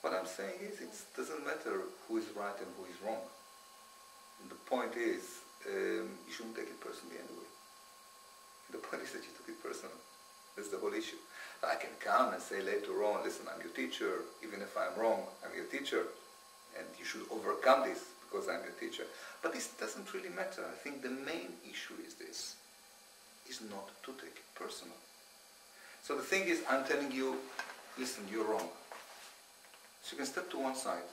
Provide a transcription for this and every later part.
What I'm saying is, it doesn't matter who is right and who is wrong. And the point is, you shouldn't take it personally anyway. The point is that you took it personally. That's the whole issue. I can come and say later on, listen, I'm your teacher, even if I'm wrong, I'm your teacher, and you should overcome this because I'm your teacher. But this doesn't really matter. I think the main issue is this, is not to take it personal. So the thing is, I'm telling you, listen, you're wrong. So you can step to one side,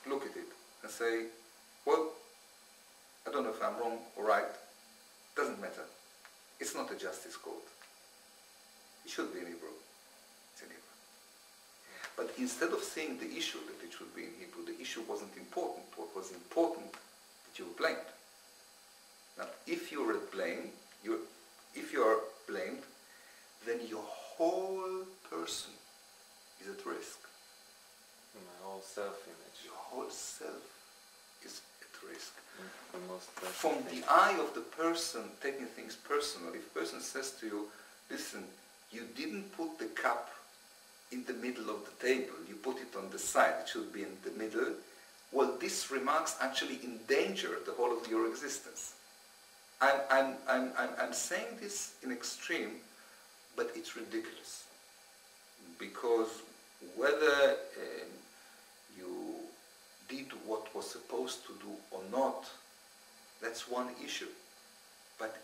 look at it, and say, well, I don't know if I'm wrong or right, doesn't matter. It's not a justice court. It should be in Hebrew. It's in Hebrew. But instead of seeing the issue that it should be in Hebrew, the issue wasn't important. What was important, that you were blamed. Now, if you are blamed, then your whole person is at risk. My whole self-image. Your whole self is at risk. The most From the eye of the person taking things personal, if a person says to you, listen, you didn't put the cup in the middle of the table, you put it on the side, it should be in the middle, well, these remarks actually endanger the whole of your existence. I'm saying this in extreme, but it's ridiculous. Because whether you did what was supposed to do or not, that's one issue. But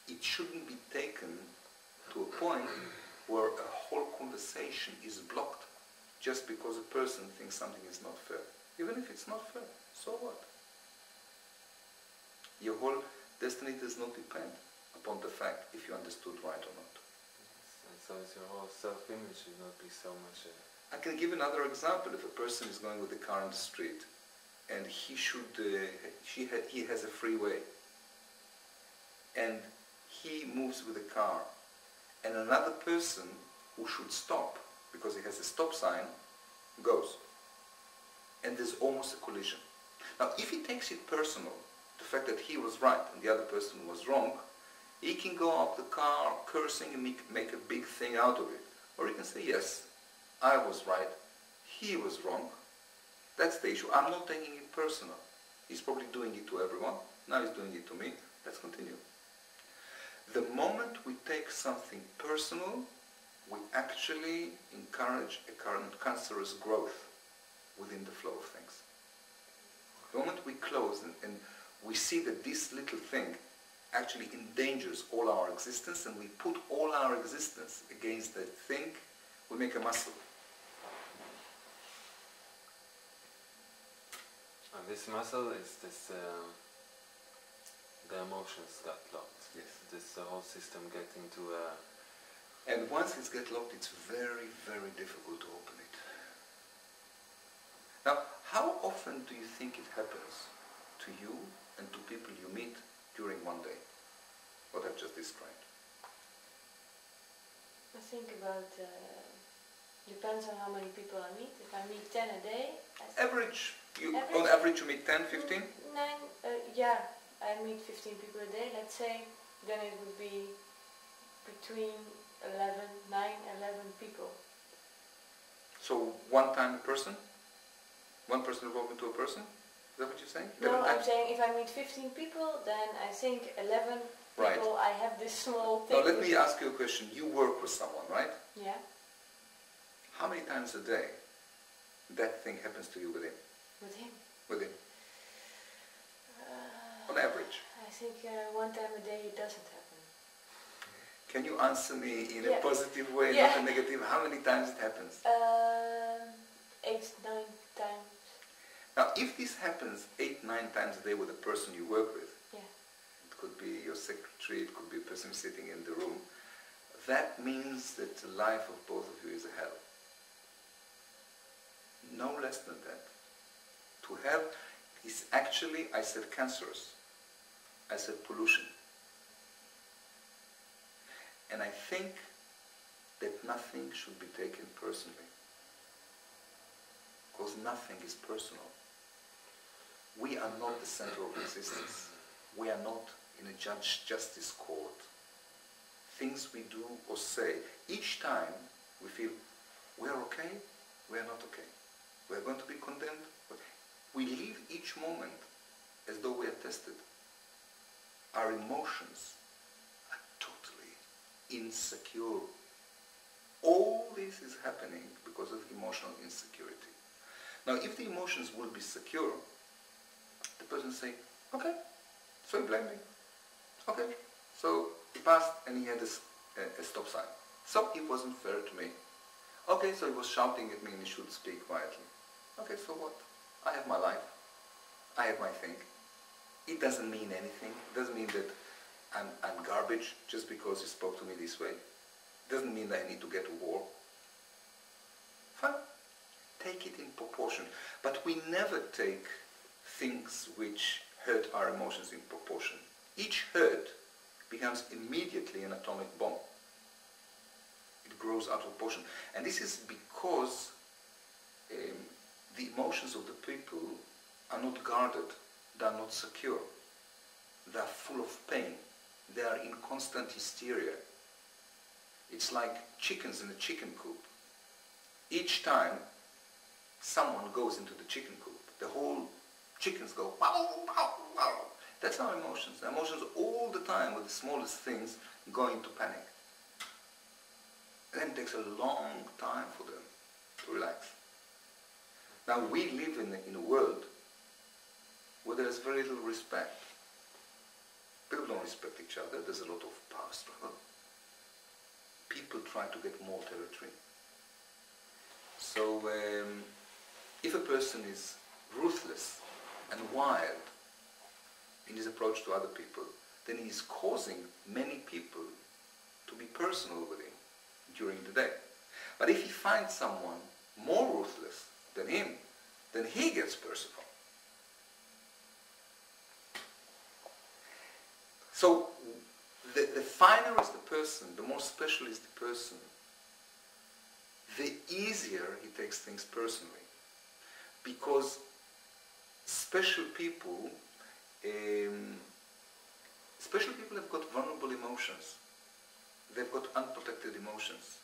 it shouldn't be taken to a point where a whole conversation is blocked just because a person thinks something is not fair. Even if it's not fair, so what? Your whole destiny does not depend upon the fact if you understood right or not. And so it's your whole self-image should not be so much... I can give another example. If a person is going with a car on the street and he has a freeway and he moves with a car and another person who should stop because he has a stop sign goes, and there's almost a collision. Now if he takes it personal, the fact that he was right and the other person was wrong, he can go out the car cursing and make a big thing out of it. Or he can say, yes, I was right, he was wrong. That's the issue. I'm not taking it personal. He's probably doing it to everyone. Now he's doing it to me. Let's continue. The moment we take something personal, we actually encourage a cancerous growth within the flow of things. The moment we close and we see that this little thing actually endangers all our existence and we put all our existence against that thing, we make a muscle. And this muscle is this, the emotions got locked. Yes. This whole system getting to a... And once it's get locked, it's very, very difficult to open it. Now, how often do you think it happens to you and to people you meet during one day? What I've just described. I think about, depends on how many people I meet. If I meet 10 a day... Average, on average you meet 10, 15? 9, yeah, I meet 15 people a day, let's say. Then it would be between 9, 11 people. So one time a person? One person involved into a person? Is that what you're saying? No, I'm saying if I meet 15 people, then I think 11 right. people, I have this small thing. Now let me ask you a question. You work with someone, right? Yeah. How many times a day that thing happens to you with him? With him? With him. On average. I think one time a day it doesn't happen. Can you answer me in a positive way, not a negative? How many times it happens? 8, 9 times. Now, if this happens 8, 9 times a day with a person you work with, it could be your secretary, it could be a person sitting in the room, that means that the life of both of you is a hell. No less than that. To hell is actually, I said cancerous. I said pollution. And I think that nothing should be taken personally. Because nothing is personal. We are not the center of existence. We are not in a justice court. Things we do or say, each time we feel we are okay, we are not okay. we are going to be condemned. We live each moment as though we are tested. Our emotions are totally insecure. All this is happening because of emotional insecurity. Now, if the emotions will be secure, the person say, okay, so he blamed me. Okay, so he passed and he had a stop sign. So he wasn't fair to me. Okay, so he was shouting at me and he should speak quietly. Okay, so what? I have my life. I have my thing. It doesn't mean anything. It doesn't mean that I'm garbage just because he spoke to me this way. It doesn't mean that I need to get to war. Fine. Take it in proportion. But we never take things which hurt our emotions in proportion. Each hurt becomes immediately an atomic bomb. It grows out of proportion. And this is because the emotions of the people are not guarded. They are not secure. They are full of pain. They are in constant hysteria. It's like chickens in a chicken coop. Each time someone goes into the chicken coop, the whole chickens go wow, wow, wow. That's our emotions. Our emotions all the time with the smallest things go into panic. And then it takes a long time for them to relax. Now we live in a world where there is very little respect. People don't respect each other. There's a lot of power struggle. People try to get more territory. So if a person is ruthless and wild in his approach to other people, then he is causing many people to be personal with him during the day. But if he finds someone more ruthless than him, then he gets personal. So the finer is the person, the more special is the person, the easier he takes things personally. Because special people have got vulnerable emotions. They've got unprotected emotions.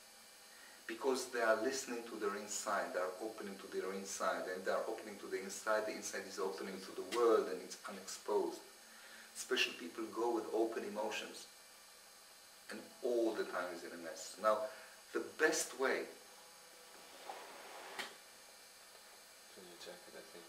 Because they are listening to their inside, they are opening to their inside, and they are opening to the inside is opening to the world and it's unexposed. Special people go with open emotions and all the time is in a mess. Now, the best way... Can you check it, I think?